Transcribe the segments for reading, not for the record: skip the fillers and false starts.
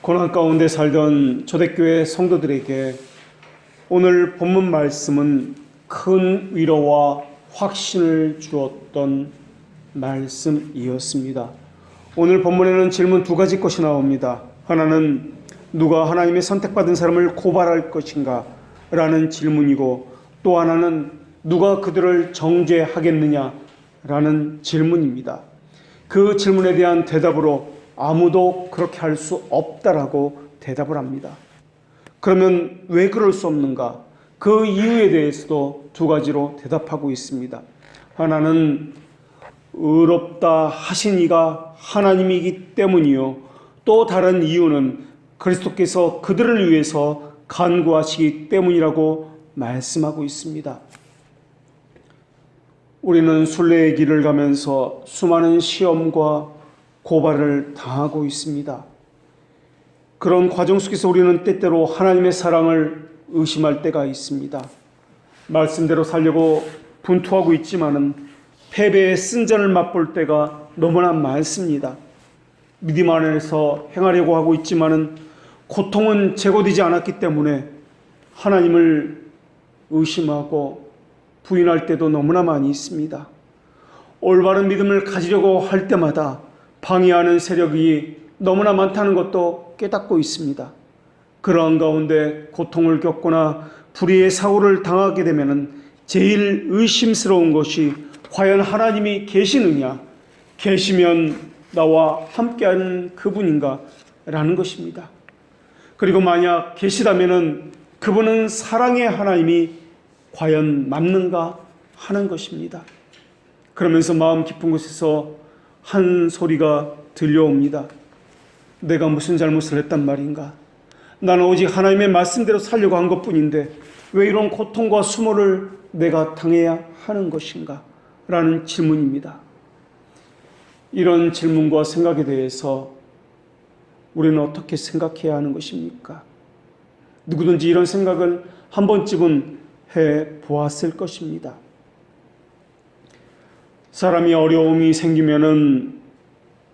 고난 가운데 살던 초대교회 성도들에게 오늘 본문 말씀은 큰 위로와 확신을 주었던 말씀이었습니다. 오늘 본문에는 질문 두 가지 것이 나옵니다. 하나는 누가 하나님의 선택받은 사람을 고발할 것인가? 라는 질문이고, 또 하나는 누가 그들을 정죄하겠느냐? 라는 질문입니다. 그 질문에 대한 대답으로 아무도 그렇게 할 수 없다라고 대답을 합니다. 그러면 왜 그럴 수 없는가? 그 이유에 대해서도 두 가지로 대답하고 있습니다. 하나는 의롭다 하신 이가 하나님이기 때문이요. 또 다른 이유는 그리스도께서 그들을 위해서 간구하시기 때문이라고 말씀하고 있습니다. 우리는 순례의 길을 가면서 수많은 시험과 고발을 당하고 있습니다. 그런 과정 속에서 우리는 때때로 하나님의 사랑을 의심할 때가 있습니다. 말씀대로 살려고 분투하고 있지만은 패배의 쓴잔을 맛볼 때가 너무나 많습니다. 믿음 안에서 행하려고 하고 있지만은 고통은 제거되지 않았기 때문에 하나님을 의심하고 부인할 때도 너무나 많이 있습니다. 올바른 믿음을 가지려고 할 때마다 방해하는 세력이 너무나 많다는 것도 깨닫고 있습니다. 그러한 가운데 고통을 겪거나 불의의 사고를 당하게 되면 제일 의심스러운 것이 과연 하나님이 계시느냐, 계시면 나와 함께하는 그분인가 라는 것입니다. 그리고 만약 계시다면 그분은 사랑의 하나님이 과연 맞는가 하는 것입니다. 그러면서 마음 깊은 곳에서 한 소리가 들려옵니다. 내가 무슨 잘못을 했단 말인가? 나는 오직 하나님의 말씀대로 살려고 한 것뿐인데 왜 이런 고통과 수모를 내가 당해야 하는 것인가? 라는 질문입니다. 이런 질문과 생각에 대해서 우리는 어떻게 생각해야 하는 것입니까? 누구든지 이런 생각을 한 번쯤은 해보았을 것입니다. 사람이 어려움이 생기면은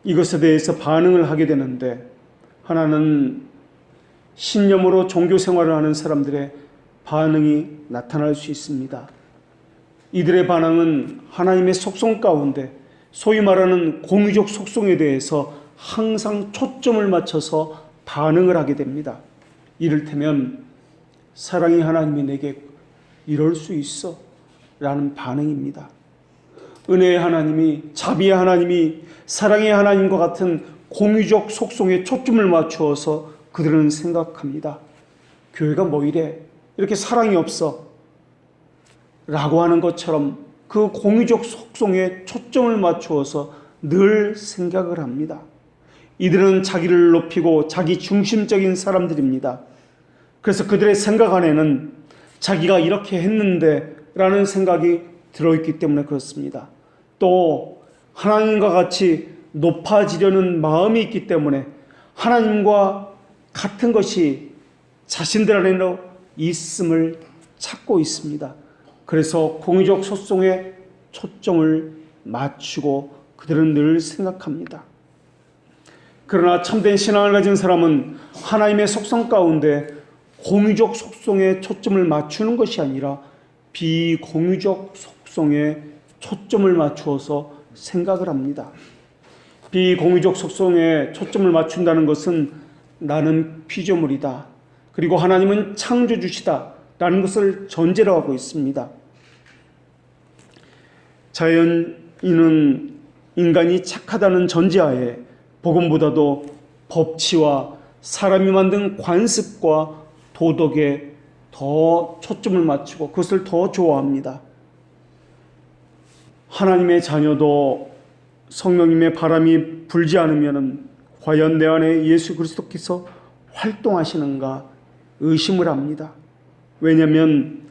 이것에 대해서 반응을 하게 되는데, 하나는 신념으로 종교 생활을 하는 사람들의 반응이 나타날 수 있습니다. 이들의 반응은 하나님의 속성 가운데 소위 말하는 공유적 속성에 대해서 항상 초점을 맞춰서 반응을 하게 됩니다. 이를테면 사랑의 하나님이 내게 이럴 수 있어 라는 반응입니다. 은혜의 하나님이, 자비의 하나님이 사랑의 하나님과 같은 공유적 속성에 초점을 맞추어서 그들은 생각합니다. 교회가 뭐 이래? 이렇게 사랑이 없어? 라고 하는 것처럼 그 공유적 속성에 초점을 맞추어서 늘 생각을 합니다. 이들은 자기를 높이고 자기 중심적인 사람들입니다. 그래서 그들의 생각 안에는 자기가 이렇게 했는데 라는 생각이 들어있기 때문에 그렇습니다. 또 하나님과 같이 높아지려는 마음이 있기 때문에 하나님과 같은 것이 자신들 안에도 있음을 찾고 있습니다. 그래서 공유적 속성에 초점을 맞추고 그들은 늘 생각합니다. 그러나 참된 신앙을 가진 사람은 하나님의 속성 가운데 공유적 속성에 초점을 맞추는 것이 아니라 비공유적 속성에 초점을 맞추어서 생각을 합니다. 비공유적 속성에 초점을 맞춘다는 것은 나는 피조물이다. 그리고 하나님은 창조주시다. 라는 것을 전제로 하고 있습니다. 자연인은 인간이 착하다는 전제하에 복음보다도 법치와 사람이 만든 관습과 도덕에 더 초점을 맞추고 그것을 더 좋아합니다. 하나님의 자녀도 성령님의 바람이 불지 않으면 과연 내 안에 예수 그리스도께서 활동하시는가 의심을 합니다. 왜냐하면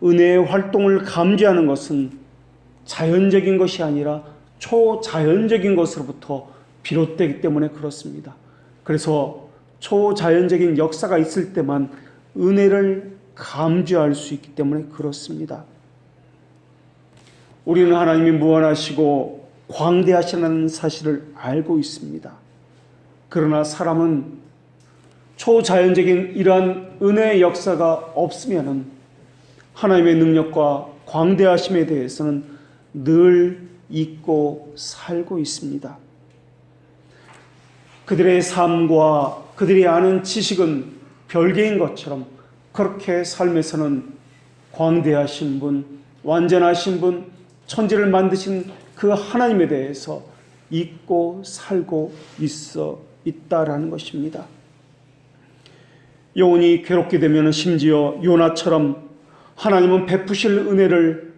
은혜의 활동을 감지하는 것은 자연적인 것이 아니라 초자연적인 것으로부터 비롯되기 때문에 그렇습니다. 그래서 초자연적인 역사가 있을 때만 은혜를 감지할 수 있기 때문에 그렇습니다. 우리는 하나님이 무한하시고 광대하시는 사실을 알고 있습니다. 그러나 사람은 초자연적인 이러한 은혜의 역사가 없으면 하나님의 능력과 광대하심에 대해서는 늘 잊고 살고 있습니다. 그들의 삶과 그들이 아는 지식은 별개인 것처럼 그렇게 삶에서는 광대하신 분, 완전하신 분, 천지를 만드신 그 하나님에 대해서 잊고 살고 있다라는 것입니다. 영혼이 괴롭게 되면 심지어 요나처럼 하나님은 베푸실 은혜를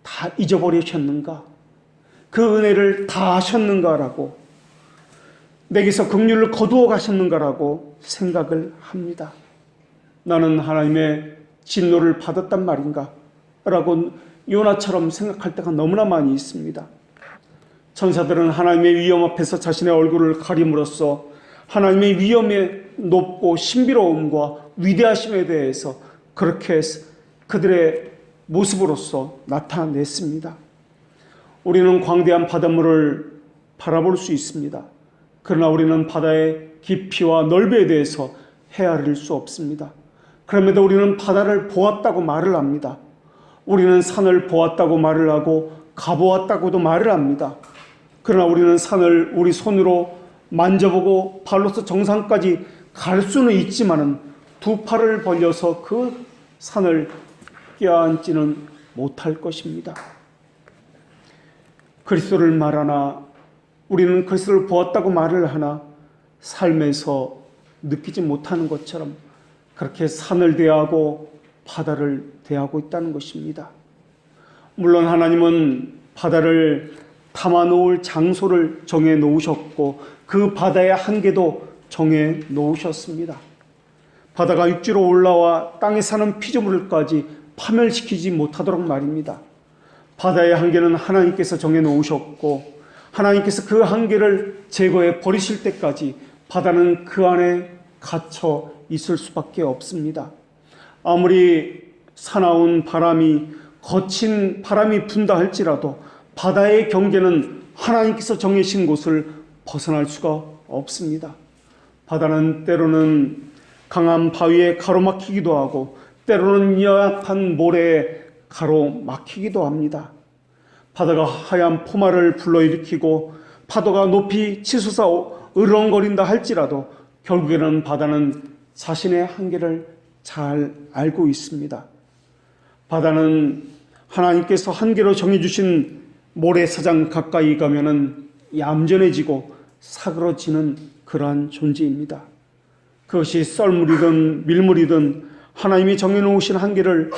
다 잊어버리셨는가? 그 은혜를 다 하셨는가라고, 내게서 긍휼을 거두어 가셨는가라고 생각을 합니다. 나는 하나님의 진노를 받았단 말인가? 라고 요나처럼 생각할 때가 너무나 많이 있습니다. 천사들은 하나님의 위엄 앞에서 자신의 얼굴을 가림으로써 하나님의 위엄의 높고 신비로움과 위대하심에 대해서 그렇게 그들의 모습으로서 나타냈습니다. 우리는 광대한 바닷물을 바라볼 수 있습니다. 그러나 우리는 바다의 깊이와 넓이에 대해서 헤아릴 수 없습니다. 그럼에도 우리는 바다를 보았다고 말을 합니다. 우리는 산을 보았다고 말을 하고 가보았다고도 말을 합니다. 그러나 우리는 산을 우리 손으로 만져보고 발로서 정상까지 갈 수는 있지만은 두 팔을 벌려서 그 산을 껴안지는 못할 것입니다. 그리스도를 말하나 우리는 그리스도를 보았다고 말을 하나 삶에서 느끼지 못하는 것처럼 그렇게 산을 대하고 바다를 대하고 있다는 것입니다. 물론 하나님은 바다를 담아 놓을 장소를 정해 놓으셨고 그 바다의 한계도 정해 놓으셨습니다. 바다가 육지로 올라와 땅에 사는 피조물까지 파멸시키지 못하도록 말입니다. 바다의 한계는 하나님께서 정해 놓으셨고 하나님께서 그 한계를 제거해 버리실 때까지 바다는 그 안에 갇혀 있을 수밖에 없습니다. 아무리 사나운 바람이 거친 바람이 분다 할지라도 바다의 경계는 하나님께서 정해신 곳을 벗어날 수가 없습니다. 바다는 때로는 강한 바위에 가로막히기도 하고 때로는 연약한 모래에 가로막히기도 합니다. 바다가 하얀 포마를 불러일으키고 파도가 높이 치솟아 으렁거린다 할지라도 결국에는 바다는 자신의 한계를 잘 알고 있습니다. 바다는 하나님께서 한계로 정해주신 모래사장 가까이 가면은 얌전해지고 사그러지는 그러한 존재입니다. 그것이 썰물이든 밀물이든 하나님이 정해놓으신 한계를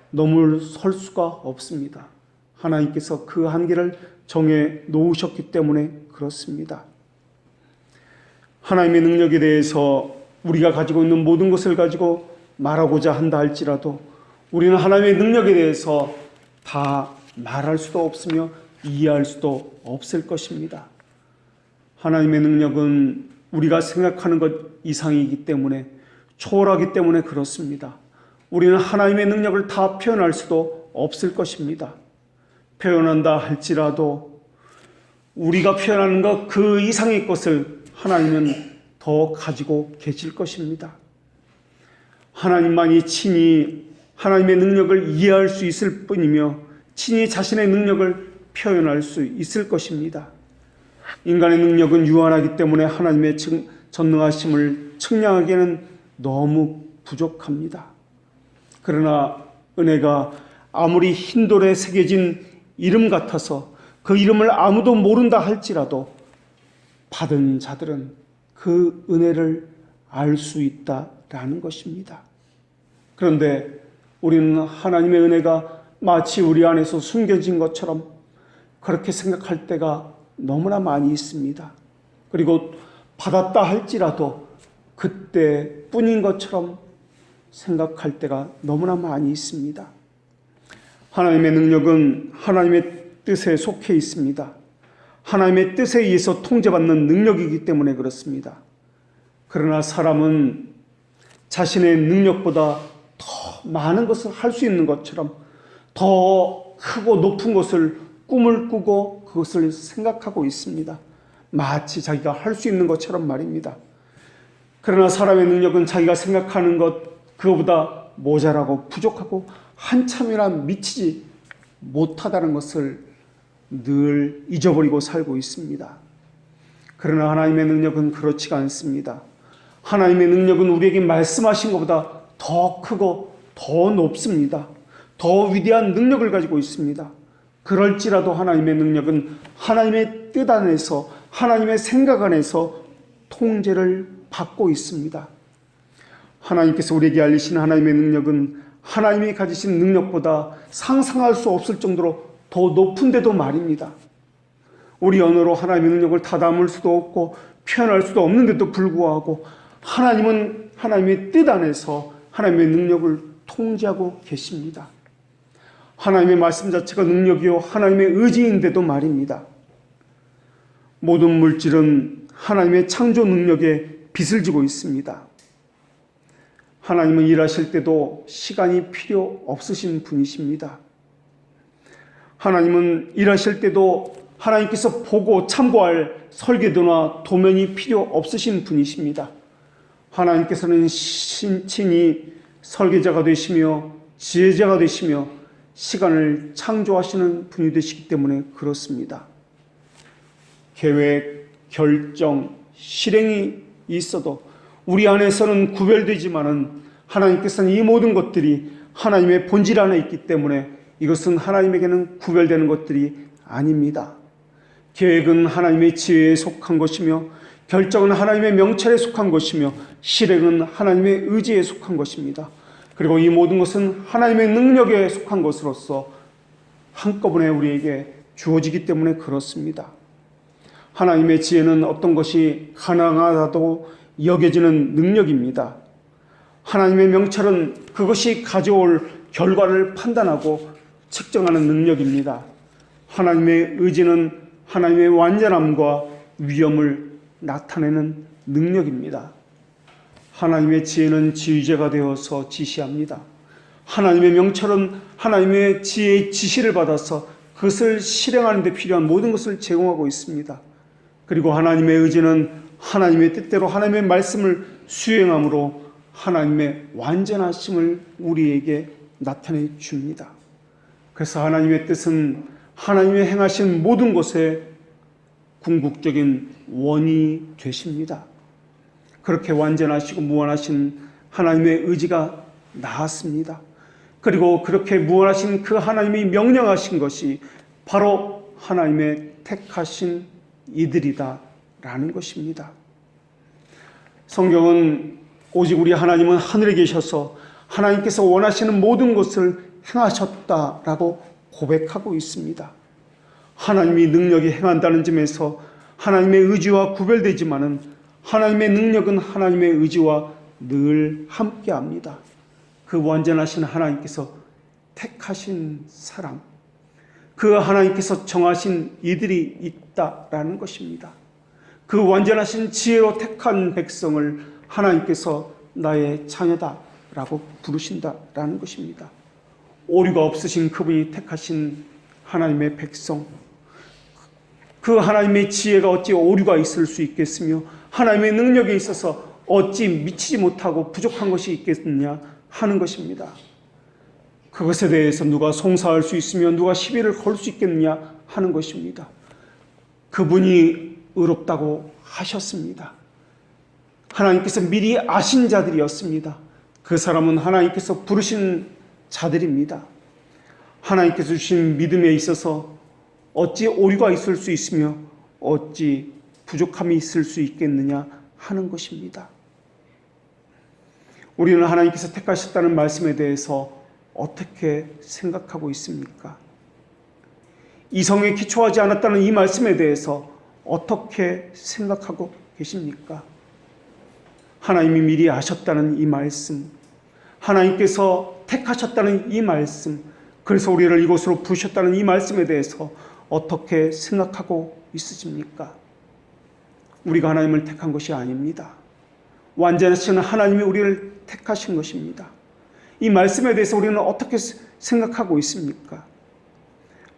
넘어설 수가 없습니다. 하나님께서 그 한계를 정해 놓으셨기 때문에 그렇습니다. 하나님의 능력에 대해서 우리가 가지고 있는 모든 것을 가지고 말하고자 한다 할지라도 우리는 하나님의 능력에 대해서 다 말할 수도 없으며 이해할 수도 없을 것입니다. 하나님의 능력은 우리가 생각하는 것 이상이기 때문에 초월하기 때문에 그렇습니다. 우리는 하나님의 능력을 다 표현할 수도 없을 것입니다. 표현한다 할지라도 우리가 표현하는 것 그 이상의 것을 하나님은 더 가지고 계실 것입니다. 하나님만이 친히 하나님의 능력을 이해할 수 있을 뿐이며 친히 자신의 능력을 표현할 수 있을 것입니다. 인간의 능력은 유한하기 때문에 하나님의 전능하심을 측량하기에는 너무 부족합니다. 그러나 은혜가 아무리 흰 돌에 새겨진 이름 같아서 그 이름을 아무도 모른다 할지라도 받은 자들은 그 은혜를 알 수 있다라는 것입니다. 그런데 우리는 하나님의 은혜가 마치 우리 안에서 숨겨진 것처럼 그렇게 생각할 때가 너무나 많이 있습니다. 그리고 받았다 할지라도 그때뿐인 것처럼 생각할 때가 너무나 많이 있습니다. 하나님의 능력은 하나님의 뜻에 속해 있습니다. 하나님의 뜻에 의해서 통제받는 능력이기 때문에 그렇습니다. 그러나 사람은 자신의 능력보다 더 많은 것을 할 수 있는 것처럼 더 크고 높은 것을 꿈을 꾸고 그것을 생각하고 있습니다. 마치 자기가 할 수 있는 것처럼 말입니다. 그러나 사람의 능력은 자기가 생각하는 것 그거보다 모자라고 부족하고 한참이나 미치지 못하다는 것을 늘 잊어버리고 살고 있습니다. 그러나 하나님의 능력은 그렇지가 않습니다. 하나님의 능력은 우리에게 말씀하신 것보다 더 크고 더 높습니다. 더 위대한 능력을 가지고 있습니다. 그럴지라도 하나님의 능력은 하나님의 뜻 안에서, 하나님의 생각 안에서 통제를 받고 있습니다. 하나님께서 우리에게 알리신 하나님의 능력은 하나님이 가지신 능력보다 상상할 수 없을 정도로 더 높은데도 말입니다. 우리 언어로 하나님의 능력을 다 담을 수도 없고 표현할 수도 없는데도 불구하고 하나님은 하나님의 뜻 안에서 하나님의 능력을 통제하고 계십니다. 하나님의 말씀 자체가 능력이요 하나님의 의지인데도 말입니다. 모든 물질은 하나님의 창조 능력에 빚을 지고 있습니다. 하나님은 일하실 때도 시간이 필요 없으신 분이십니다. 하나님은 일하실 때도 하나님께서 보고 참고할 설계도나 도면이 필요 없으신 분이십니다. 하나님께서는 친히 설계자가 되시며 지혜자가 되시며 시간을 창조하시는 분이 되시기 때문에 그렇습니다. 계획, 결정, 실행이 있어도 우리 안에서는 구별되지만은 하나님께서는 이 모든 것들이 하나님의 본질 안에 있기 때문에 이것은 하나님에게는 구별되는 것들이 아닙니다. 계획은 하나님의 지혜에 속한 것이며 결정은 하나님의 명철에 속한 것이며 실행은 하나님의 의지에 속한 것입니다. 그리고 이 모든 것은 하나님의 능력에 속한 것으로서 한꺼번에 우리에게 주어지기 때문에 그렇습니다. 하나님의 지혜는 어떤 것이 가능하다고 여겨지는 능력입니다. 하나님의 명철은 그것이 가져올 결과를 판단하고 측정하는 능력입니다. 하나님의 의지는 하나님의 완전함과 위엄을 나타내는 능력입니다. 하나님의 지혜는 지휘자가 되어서 지시합니다. 하나님의 명철은 하나님의 지혜의 지시를 받아서 그것을 실행하는 데 필요한 모든 것을 제공하고 있습니다. 그리고 하나님의 의지는 하나님의 뜻대로 하나님의 말씀을 수행함으로 하나님의 완전하심을 우리에게 나타내 줍니다. 그래서 하나님의 뜻은 하나님의 행하신 모든 것에 궁극적인 원이 되십니다. 그렇게 완전하시고 무한하신 하나님의 의지가 나았습니다. 그리고 그렇게 무한하신 그 하나님이 명령하신 것이 바로 하나님의 택하신 이들이다라는 것입니다. 성경은 오직 우리 하나님은 하늘에 계셔서 하나님께서 원하시는 모든 것을 행하셨다라고 고백하고 있습니다. 하나님이 능력이 행한다는 점에서 하나님의 의지와 구별되지만은 하나님의 능력은 하나님의 의지와 늘 함께합니다. 그 완전하신 하나님께서 택하신 사람, 그 하나님께서 정하신 이들이 있다라는 것입니다. 그 완전하신 지혜로 택한 백성을 하나님께서 나의 자녀다라고 부르신다라는 것입니다. 오류가 없으신 그분이 택하신 하나님의 백성, 그 하나님의 지혜가 어찌 오류가 있을 수 있겠으며 하나님의 능력에 있어서 어찌 미치지 못하고 부족한 것이 있겠느냐 하는 것입니다. 그것에 대해서 누가 송사할 수 있으며 누가 시비를 걸 수 있겠느냐 하는 것입니다. 그분이 의롭다고 하셨습니다. 하나님께서 미리 아신 자들이었습니다. 그 사람은 하나님께서 부르신 자들입니다. 하나님께서 주신 믿음에 있어서 어찌 오류가 있을 수 있으며 어찌 부족함이 있을 수 있겠느냐 하는 것입니다. 우리는 하나님께서 택하셨다는 말씀에 대해서 어떻게 생각하고 있습니까? 이성에 기초하지 않았다는 이 말씀에 대해서 어떻게 생각하고 계십니까? 하나님이 미리 아셨다는 이 말씀, 하나님께서 택하셨다는 이 말씀, 그래서 우리를 이곳으로 부르셨다는 이 말씀에 대해서 어떻게 생각하고 있으십니까? 우리가 하나님을 택한 것이 아닙니다. 완전하신 하나님이 우리를 택하신 것입니다. 이 말씀에 대해서 우리는 어떻게 생각하고 있습니까?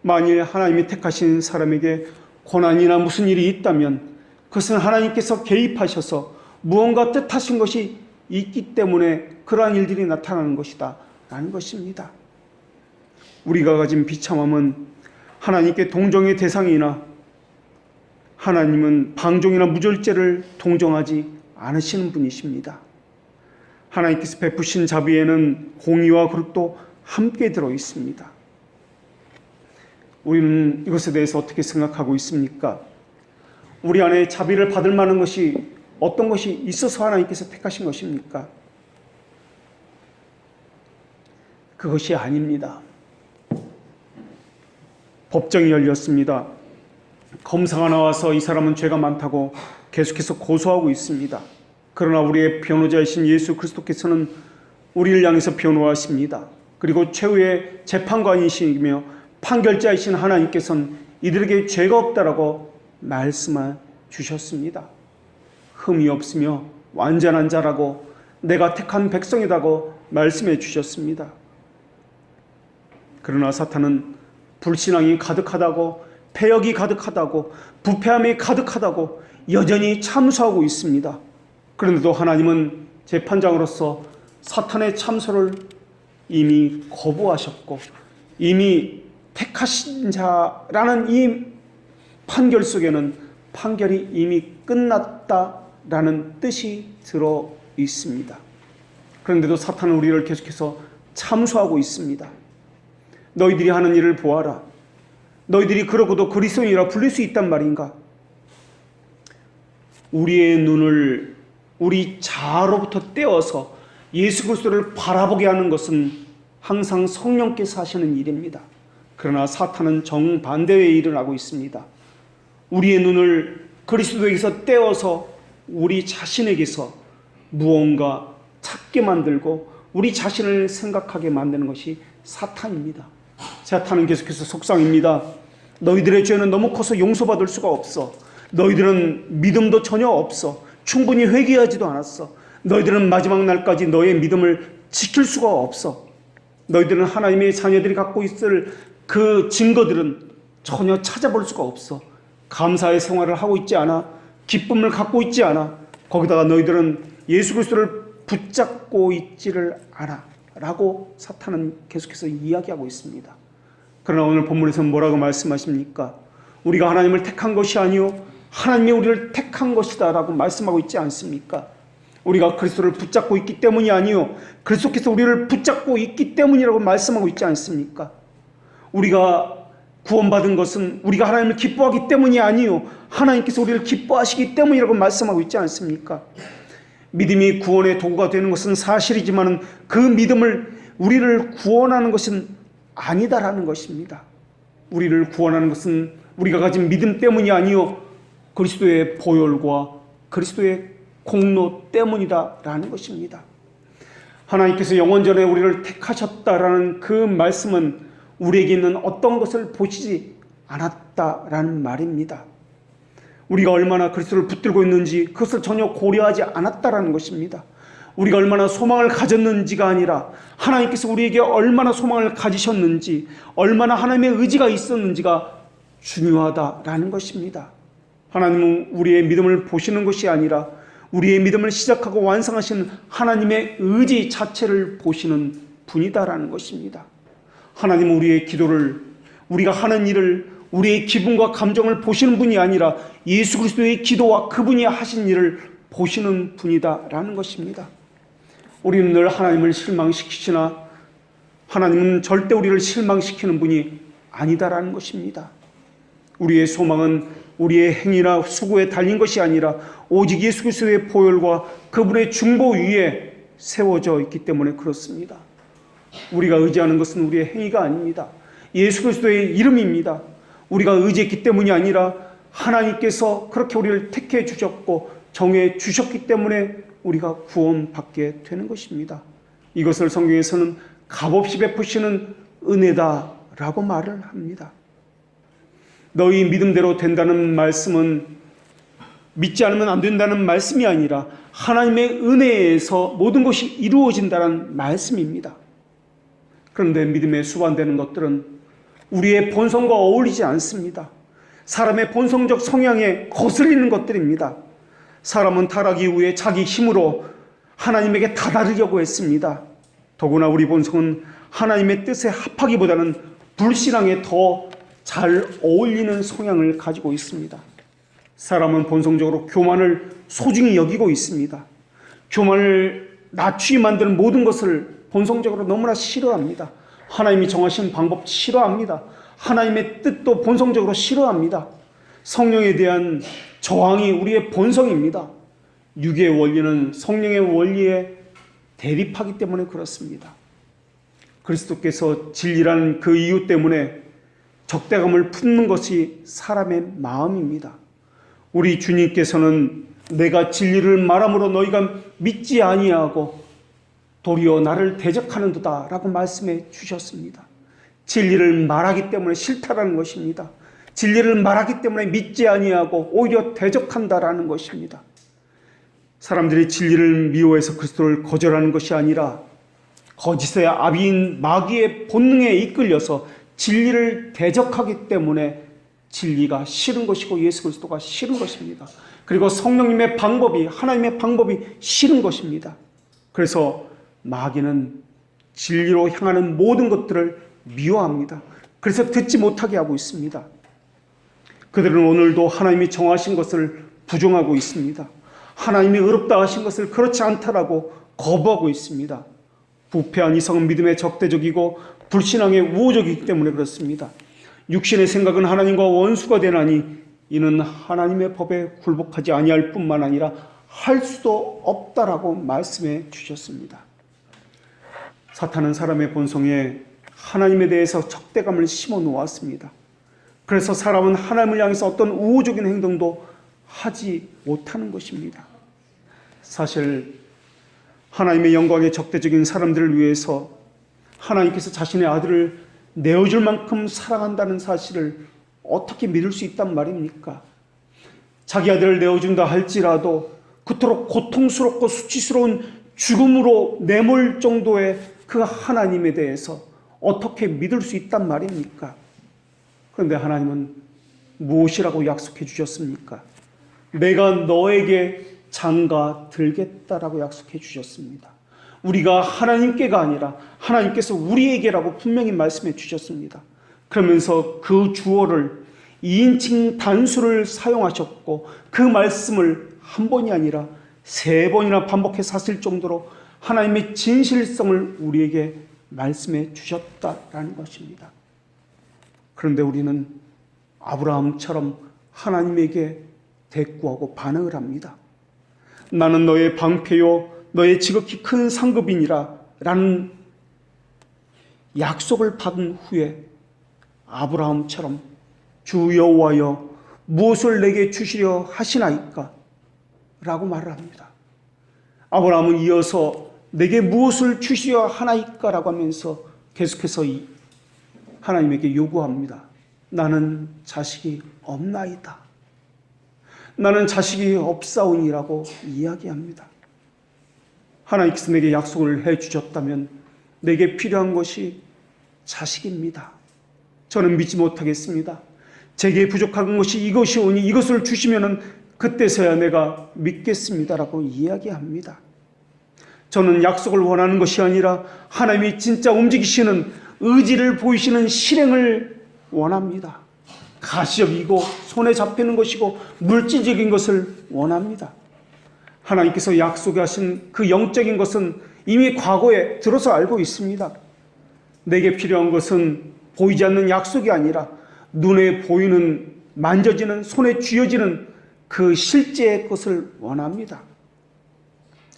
만일 하나님이 택하신 사람에게 고난이나 무슨 일이 있다면 그것은 하나님께서 개입하셔서 무언가 뜻하신 것이 있기 때문에 그러한 일들이 나타나는 것이다 라는 것입니다. 우리가 가진 비참함은 하나님께 동정의 대상이나 하나님은 방종이나 무절제를 동정하지 않으시는 분이십니다. 하나님께서 베푸신 자비에는 공의와 거룩도 함께 들어 있습니다. 우리는 이것에 대해서 어떻게 생각하고 있습니까? 우리 안에 자비를 받을 만한 것이 어떤 것이 있어서 하나님께서 택하신 것입니까? 그것이 아닙니다. 법정이 열렸습니다. 검사가 나와서 이 사람은 죄가 많다고 계속해서 고소하고 있습니다. 그러나 우리의 변호자이신 예수 그리스도께서는 우리를 향해서 변호하십니다. 그리고 최후의 재판관이시며 판결자이신 하나님께서는 이들에게 죄가 없다라고 말씀해 주셨습니다. 흠이 없으며 완전한 자라고 내가 택한 백성이라고 말씀해 주셨습니다. 그러나 사탄은 불신앙이 가득하다고, 패역이 가득하다고, 부패함이 가득하다고 여전히 참소하고 있습니다. 그런데도 하나님은 재판장으로서 사탄의 참소를 이미 거부하셨고 이미 택하신 자라는 이 판결 속에는 판결이 이미 끝났다라는 뜻이 들어 있습니다. 그런데도 사탄은 우리를 계속해서 참소하고 있습니다. 너희들이 하는 일을 보아라. 너희들이 그러고도 그리스도인이라 불릴 수 있단 말인가? 우리의 눈을 우리 자아로부터 떼어서 예수 그리스도를 바라보게 하는 것은 항상 성령께서 하시는 일입니다. 그러나 사탄은 정반대의 일을 하고 있습니다. 우리의 눈을 그리스도에게서 떼어서 우리 자신에게서 무언가 찾게 만들고 우리 자신을 생각하게 만드는 것이 사탄입니다. 사탄은 계속해서 속상입니다. 너희들의 죄는 너무 커서 용서받을 수가 없어. 너희들은 믿음도 전혀 없어. 충분히 회개하지도 않았어. 너희들은 마지막 날까지 너의 믿음을 지킬 수가 없어. 너희들은 하나님의 자녀들이 갖고 있을 그 증거들은 전혀 찾아볼 수가 없어. 감사의 생활을 하고 있지 않아. 기쁨을 갖고 있지 않아. 거기다가 너희들은 예수 그리스도를 붙잡고 있지를 않아 라고 사탄은 계속해서 이야기하고 있습니다. 그러나 오늘 본문에서는 뭐라고 말씀하십니까? 우리가 하나님을 택한 것이 아니요 하나님이 우리를 택한 것이다 라고 말씀하고 있지 않습니까? 우리가 그리스도를 붙잡고 있기 때문이 아니요 그리스도께서 우리를 붙잡고 있기 때문이라고 말씀하고 있지 않습니까? 우리가 구원받은 것은 우리가 하나님을 기뻐하기 때문이 아니요 하나님께서 우리를 기뻐하시기 때문이라고 말씀하고 있지 않습니까? 믿음이 구원의 도구가 되는 것은 사실이지만 그 믿음을 우리를 구원하는 것은 아니다라는 것입니다. 우리를 구원하는 것은 우리가 가진 믿음 때문이 아니요 그리스도의 보혈과 그리스도의 공로 때문이다라는 것입니다. 하나님께서 영원전에 우리를 택하셨다라는 그 말씀은 우리에게 있는 어떤 것을 보시지 않았다라는 말입니다. 우리가 얼마나 그리스도를 붙들고 있는지 그것을 전혀 고려하지 않았다라는 것입니다. 우리가 얼마나 소망을 가졌는지가 아니라 하나님께서 우리에게 얼마나 소망을 가지셨는지 얼마나 하나님의 의지가 있었는지가 중요하다라는 것입니다. 하나님은 우리의 믿음을 보시는 것이 아니라 우리의 믿음을 시작하고 완성하신 하나님의 의지 자체를 보시는 분이다라는 것입니다. 하나님은 우리의 기도를 우리가 하는 일을 우리의 기분과 감정을 보시는 분이 아니라 예수 그리스도의 기도와 그분이 하신 일을 보시는 분이다라는 것입니다. 우리는 늘 하나님을 실망시키시나 하나님은 절대 우리를 실망시키는 분이 아니다라는 것입니다. 우리의 소망은 우리의 행위나 수고에 달린 것이 아니라 오직 예수 그리스도의 보혈과 그분의 중보 위에 세워져 있기 때문에 그렇습니다. 우리가 의지하는 것은 우리의 행위가 아닙니다. 예수 그리스도의 이름입니다. 우리가 의지했기 때문이 아니라 하나님께서 그렇게 우리를 택해 주셨고 정해 주셨기 때문에 우리가 구원받게 되는 것입니다. 이것을 성경에서는 값없이 베푸시는 은혜다라고 말을 합니다. 너희 믿음대로 된다는 말씀은 믿지 않으면 안 된다는 말씀이 아니라 하나님의 은혜에서 모든 것이 이루어진다는 말씀입니다. 그런데 믿음에 수반되는 것들은 우리의 본성과 어울리지 않습니다. 사람의 본성적 성향에 거슬리는 것들입니다. 사람은 타락 이후에 자기 힘으로 하나님에게 다다르려고 했습니다. 더구나 우리 본성은 하나님의 뜻에 합하기보다는 불신앙에 더 잘 어울리는 성향을 가지고 있습니다. 사람은 본성적으로 교만을 소중히 여기고 있습니다. 교만을 낮추게 만드는 모든 것을 본성적으로 너무나 싫어합니다. 하나님이 정하신 방법 싫어합니다. 하나님의 뜻도 본성적으로 싫어합니다. 성령에 대한 저항이 우리의 본성입니다. 육의 원리는 성령의 원리에 대립하기 때문에 그렇습니다. 그리스도께서 진리라는 그 이유 때문에 적대감을 품는 것이 사람의 마음입니다. 우리 주님께서는 내가 진리를 말함으로 너희가 믿지 아니하고 도리어 나를 대적하는도다 라고 말씀해 주셨습니다. 진리를 말하기 때문에 싫다라는 것입니다. 진리를 말하기 때문에 믿지 아니하고 오히려 대적한다라는 것입니다. 사람들이 진리를 미워해서 그리스도를 거절하는 것이 아니라 거짓의 아비인 마귀의 본능에 이끌려서 진리를 대적하기 때문에 진리가 싫은 것이고 예수 그리스도가 싫은 것입니다. 그리고 성령님의 방법이, 하나님의 방법이 싫은 것입니다. 그래서 마귀는 진리로 향하는 모든 것들을 미워합니다. 그래서 듣지 못하게 하고 있습니다. 그들은 오늘도 하나님이 정하신 것을 부정하고 있습니다. 하나님이 의롭다 하신 것을 그렇지 않다라고 거부하고 있습니다. 부패한 이성은 믿음에 적대적이고 불신앙에 우호적이기 때문에 그렇습니다. 육신의 생각은 하나님과 원수가 되나니 이는 하나님의 법에 굴복하지 아니할 뿐만 아니라 할 수도 없다라고 말씀해 주셨습니다. 사탄은 사람의 본성에 하나님에 대해서 적대감을 심어 놓았습니다. 그래서 사람은 하나님을 향해서 어떤 우호적인 행동도 하지 못하는 것입니다. 사실 하나님의 영광에 적대적인 사람들을 위해서 하나님께서 자신의 아들을 내어줄 만큼 사랑한다는 사실을 어떻게 믿을 수 있단 말입니까? 자기 아들을 내어준다 할지라도 그토록 고통스럽고 수치스러운 죽음으로 내몰 정도의 그 하나님에 대해서 어떻게 믿을 수 있단 말입니까? 그런데 하나님은 무엇이라고 약속해 주셨습니까? 내가 너에게 장가 들겠다라고 약속해 주셨습니다. 우리가 하나님께가 아니라 하나님께서 우리에게라고 분명히 말씀해 주셨습니다. 그러면서 그 주어를 2인칭 단수를 사용하셨고 그 말씀을 한 번이 아니라 3번이나 반복해서 하실 정도로 하나님의 진실성을 우리에게 말씀해 주셨다라는 것입니다. 그런데 우리는 아브라함처럼 하나님에게 대꾸하고 반응을 합니다. 나는 너의 방패요 너의 지극히 큰 상급이니라 라는 약속을 받은 후에 아브라함처럼 주 여호와여 무엇을 내게 주시려 하시나이까 라고 말을 합니다. 아브라함은 이어서 내게 무엇을 주시려 하나이까 라고 하면서 계속해서 하나님에게 요구합니다. 나는 자식이 없나이다. 나는 자식이 없사오니라고 이야기합니다. 하나님께서 내게 약속을 해주셨다면 내게 필요한 것이 자식입니다. 저는 믿지 못하겠습니다. 제게 부족한 것이 이것이 오니 이것을 주시면 그때서야 내가 믿겠습니다라고 이야기합니다. 저는 약속을 원하는 것이 아니라 하나님이 진짜 움직이시는 의지를 보이시는 실행을 원합니다. 가시적이고 손에 잡히는 것이고 물질적인 것을 원합니다. 하나님께서 약속하신 그 영적인 것은 이미 과거에 들어서 알고 있습니다. 내게 필요한 것은 보이지 않는 약속이 아니라 눈에 보이는 만져지는 손에 쥐어지는 그 실제의 것을 원합니다.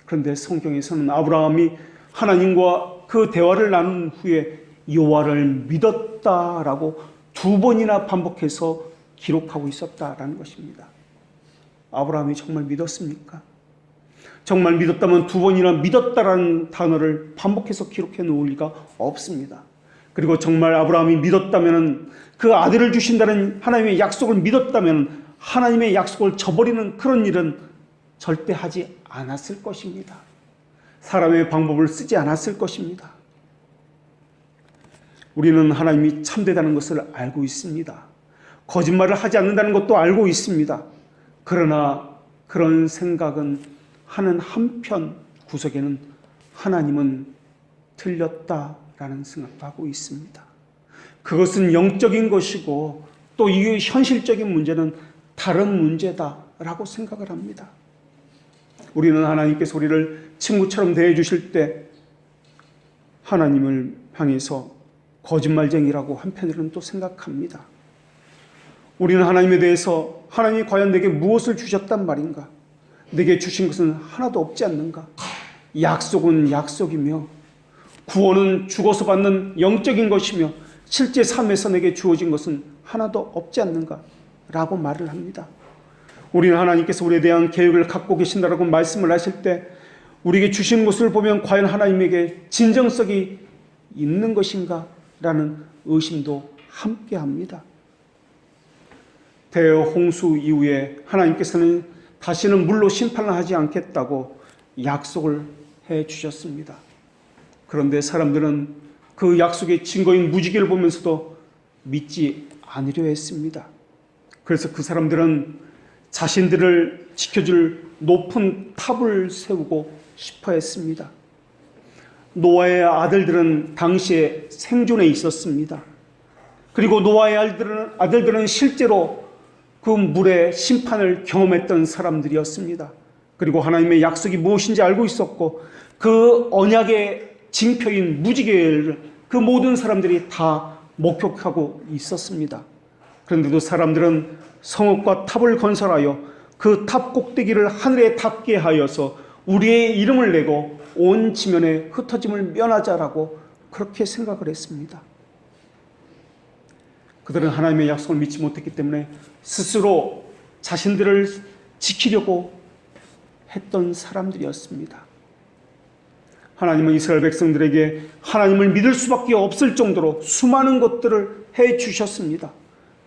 그런데 성경에서는 아브라함이 하나님과 그 대화를 나눈 후에 여호와를 믿었다라고 2번이나 반복해서 기록하고 있었다라는 것입니다. 아브라함이 정말 믿었습니까? 정말 믿었다면 2번이나 믿었다라는 단어를 반복해서 기록해 놓을 리가 없습니다. 그리고 정말 아브라함이 믿었다면 그 아들을 주신다는 하나님의 약속을 믿었다면 하나님의 약속을 저버리는 그런 일은 절대 하지 않았을 것입니다. 사람의 방법을 쓰지 않았을 것입니다. 우리는 하나님이 참되다는 것을 알고 있습니다. 거짓말을 하지 않는다는 것도 알고 있습니다. 그러나 그런 생각은 하는 한편 구석에는 하나님은 틀렸다라는 생각도 하고 있습니다. 그것은 영적인 것이고 또 이 현실적인 문제는 다른 문제다라고 생각을 합니다. 우리는 하나님께서 우리를 친구처럼 대해 주실 때 하나님을 향해서 거짓말쟁이라고 한편으로는 또 생각합니다. 우리는 하나님에 대해서 하나님이 과연 내게 무엇을 주셨단 말인가? 내게 주신 것은 하나도 없지 않는가? 약속은 약속이며 구원은 죽어서 받는 영적인 것이며 실제 삶에서 내게 주어진 것은 하나도 없지 않는가? 라고 말을 합니다. 우리는 하나님께서 우리에 대한 계획을 갖고 계신다라고 말씀을 하실 때 우리에게 주신 것을 보면 과연 하나님에게 진정성이 있는 것인가? 라는 의심도 함께 합니다. 대홍수 이후에 하나님께서는 다시는 물로 심판을 하지 않겠다고 약속을 해 주셨습니다. 그런데 사람들은 그 약속의 증거인 무지개를 보면서도 믿지 않으려 했습니다. 그래서 그 사람들은 자신들을 지켜줄 높은 탑을 세우고 싶어 했습니다. 노아의 아들들은 당시에 생존해 있었습니다. 그리고 노아의 아들들은 실제로 그 물의 심판을 경험했던 사람들이었습니다. 그리고 하나님의 약속이 무엇인지 알고 있었고 그 언약의 징표인 무지개를 그 모든 사람들이 다 목격하고 있었습니다. 그런데도 사람들은 성읍과 탑을 건설하여 그 탑 꼭대기를 하늘에 닿게 하여서 우리의 이름을 내고 온 지면에 흩어짐을 면하자라고 그렇게 생각을 했습니다. 그들은 하나님의 약속을 믿지 못했기 때문에 스스로 자신들을 지키려고 했던 사람들이었습니다. 하나님은 이스라엘 백성들에게 하나님을 믿을 수밖에 없을 정도로 수많은 것들을 해 주셨습니다.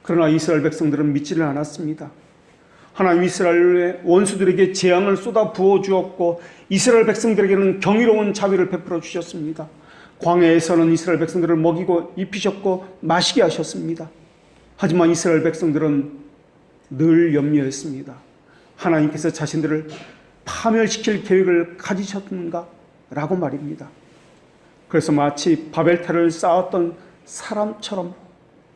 그러나 이스라엘 백성들은 믿지를 않았습니다. 하나님 이스라엘의 원수들에게 재앙을 쏟아 부어 주었고 이스라엘 백성들에게는 경이로운 자비를 베풀어 주셨습니다. 광야에서는 이스라엘 백성들을 먹이고 입히셨고 마시게 하셨습니다. 하지만 이스라엘 백성들은 늘 염려했습니다. 하나님께서 자신들을 파멸시킬 계획을 가지셨는가? 라고 말입니다. 그래서 마치 바벨탑을 쌓았던 사람처럼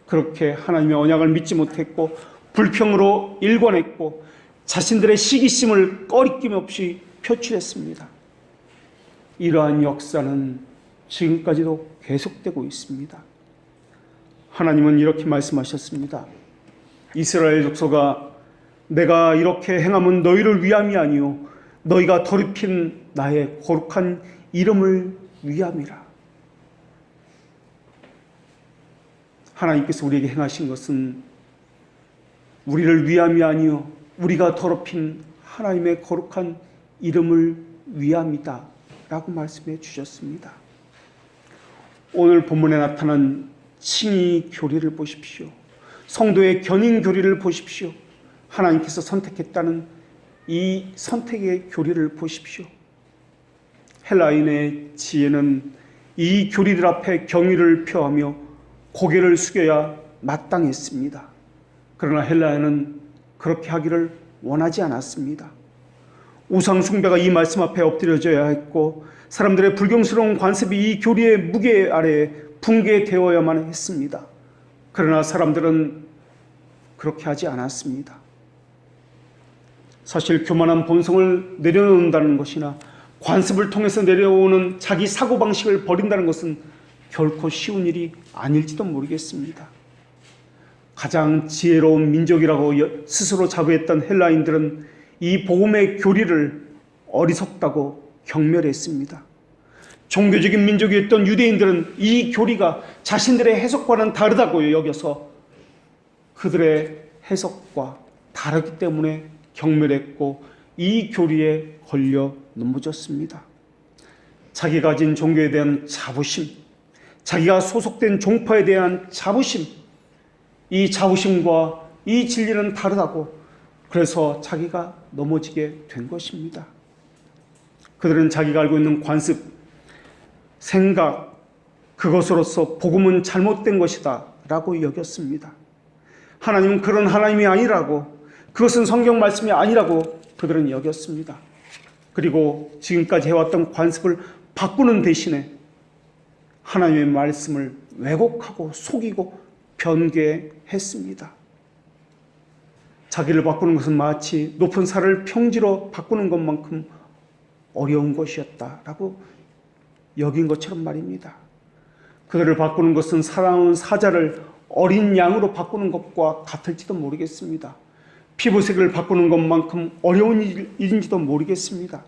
그렇게 하나님의 언약을 믿지 못했고 불평으로 일관했고 자신들의 시기심을 꺼리낌 없이 표출했습니다. 이러한 역사는 지금까지도 계속되고 있습니다. 하나님은 이렇게 말씀하셨습니다. 이스라엘 족속아, 내가 이렇게 행함은 너희를 위함이 아니요 너희가 더럽힌 나의 거룩한 이름을 위함이라. 하나님께서 우리에게 행하신 것은 우리를 위함이 아니요 우리가 더럽힌 하나님의 거룩한 이름을 위함이다 라고 말씀해 주셨습니다. 오늘 본문에 나타난 칭의 교리를 보십시오. 성도의 견인 교리를 보십시오. 하나님께서 선택했다는 이 선택의 교리를 보십시오. 헬라인의 지혜는 이 교리들 앞에 경의를 표하며 고개를 숙여야 마땅했습니다. 그러나 헬라인은 그렇게 하기를 원하지 않았습니다. 우상 숭배가 이 말씀 앞에 엎드려져야 했고 사람들의 불경스러운 관습이 이 교리의 무게 아래에 붕괴되어야만 했습니다. 그러나 사람들은 그렇게 하지 않았습니다. 사실 교만한 본성을 내려놓는다는 것이나 관습을 통해서 내려오는 자기 사고방식을 버린다는 것은 결코 쉬운 일이 아닐지도 모르겠습니다. 가장 지혜로운 민족이라고 스스로 자부했던 헬라인들은 이 복음의 교리를 어리석다고 경멸했습니다. 종교적인 민족이었던 유대인들은 이 교리가 자신들의 해석과는 다르다고 여겨서 그들의 해석과 다르기 때문에 경멸했고 이 교리에 걸려 넘어졌습니다. 자기가 가진 종교에 대한 자부심, 자기가 소속된 종파에 대한 자부심, 이 자부심과 이 진리는 다르다고 그래서 자기가 넘어지게 된 것입니다. 그들은 자기가 알고 있는 관습, 생각, 그것으로서 복음은 잘못된 것이다 라고 여겼습니다. 하나님은 그런 하나님이 아니라고, 그것은 성경 말씀이 아니라고 그들은 여겼습니다. 그리고 지금까지 해왔던 관습을 바꾸는 대신에 하나님의 말씀을 왜곡하고 속이고 변개했습니다. 자기를 바꾸는 것은 마치 높은 산을 평지로 바꾸는 것만큼 어려운 것이었다라고 여긴 것처럼 말입니다. 그들을 바꾸는 것은 사나운 사자를 어린 양으로 바꾸는 것과 같을지도 모르겠습니다. 피부색을 바꾸는 것만큼 어려운 일인지도 모르겠습니다.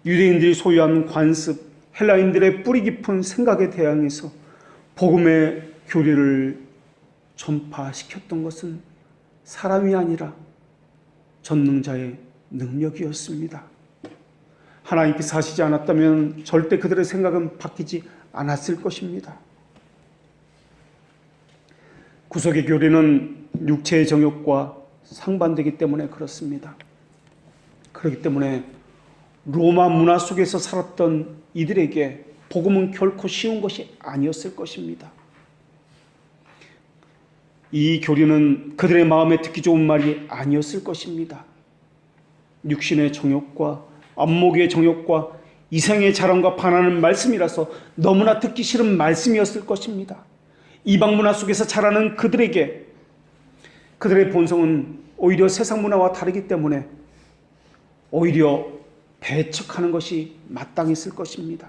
유대인들이 소유한 관습, 헬라인들의 뿌리 깊은 생각에 대항해서 복음의 교리를 전파시켰던 것은 사람이 아니라 전능자의 능력이었습니다. 하나님께서 하시지 않았다면 절대 그들의 생각은 바뀌지 않았을 것입니다. 구속의 교리는 육체의 정욕과 상반되기 때문에 그렇습니다. 그렇기 때문에 로마 문화 속에서 살았던 이들에게 복음은 결코 쉬운 것이 아니었을 것입니다. 이 교리는 그들의 마음에 듣기 좋은 말이 아니었을 것입니다. 육신의 정욕과 안목의 정욕과 이생의 자랑과 반하는 말씀이라서 너무나 듣기 싫은 말씀이었을 것입니다. 이방 문화 속에서 자라는 그들에게 그들의 본성은 오히려 세상 문화와 다르기 때문에 오히려 배척하는 것이 마땅했을 것입니다.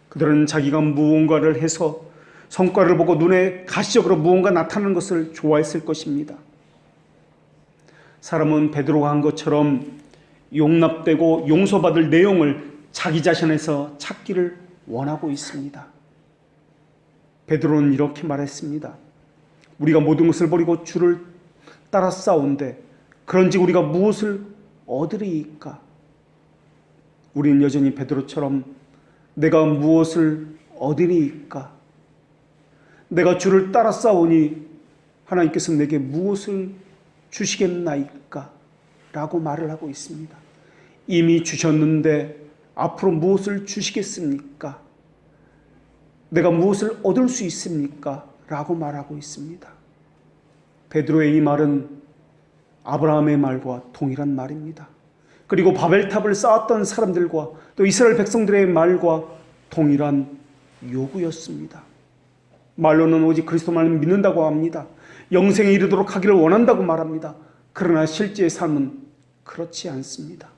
그들은 자기가 무언가를 해서 성과를 보고 눈에 가시적으로 무언가 나타나는 것을 좋아했을 것입니다. 사람은 베드로가 한 것처럼 용납되고 용서받을 내용을 자기 자신에서 찾기를 원하고 있습니다. 베드로는 이렇게 말했습니다. 우리가 모든 것을 버리고 주를 따라 싸운데 그런지 우리가 무엇을 얻으리이까? 우리는 여전히 베드로처럼 내가 무엇을 얻으리이까? 내가 주를 따라 싸우니 하나님께서 내게 무엇을 주시겠나이까? 라고 말을 하고 있습니다. 이미 주셨는데 앞으로 무엇을 주시겠습니까? 내가 무엇을 얻을 수 있습니까? 라고 말하고 있습니다. 베드로의 이 말은 아브라함의 말과 동일한 말입니다. 그리고 바벨탑을 쌓았던 사람들과 또 이스라엘 백성들의 말과 동일한 요구였습니다. 말로는 오직 그리스도만을 믿는다고 합니다. 영생에 이르도록 하기를 원한다고 말합니다. 그러나 실제의 삶은 그렇지 않습니다.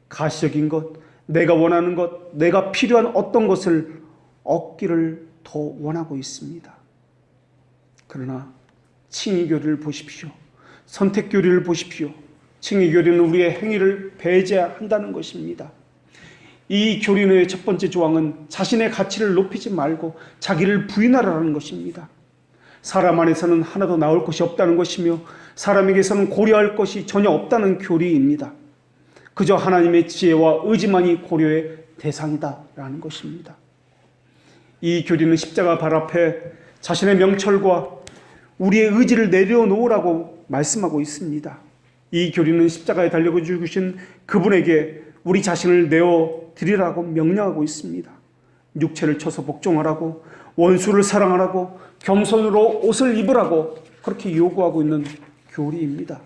가시적인 것, 내가 원하는 것, 내가 필요한 어떤 것을 얻기를 더 원하고 있습니다. 그러나 칭의교리를 보십시오. 선택교리를 보십시오. 칭의교리는 우리의 행위를 배제한다는 것입니다. 이 교리의 첫 번째 조항은 자신의 가치를 높이지 말고 자기를 부인하라는 것입니다. 사람 안에서는 하나도 나올 것이 없다는 것이며 사람에게서는 고려할 것이 전혀 없다는 교리입니다. 그저 하나님의 지혜와 의지만이 고려의 대상이다라는 것입니다. 이 교리는 십자가 발 앞에 자신의 명철과 우리의 의지를 내려놓으라고 말씀하고 있습니다. 이 교리는 십자가에 달려 죽으신 그분에게 우리 자신을 내어드리라고 명령하고 있습니다. 육체를 쳐서 복종하라고, 원수를 사랑하라고, 겸손으로 옷을 입으라고 그렇게 요구하고 있는 교리입니다.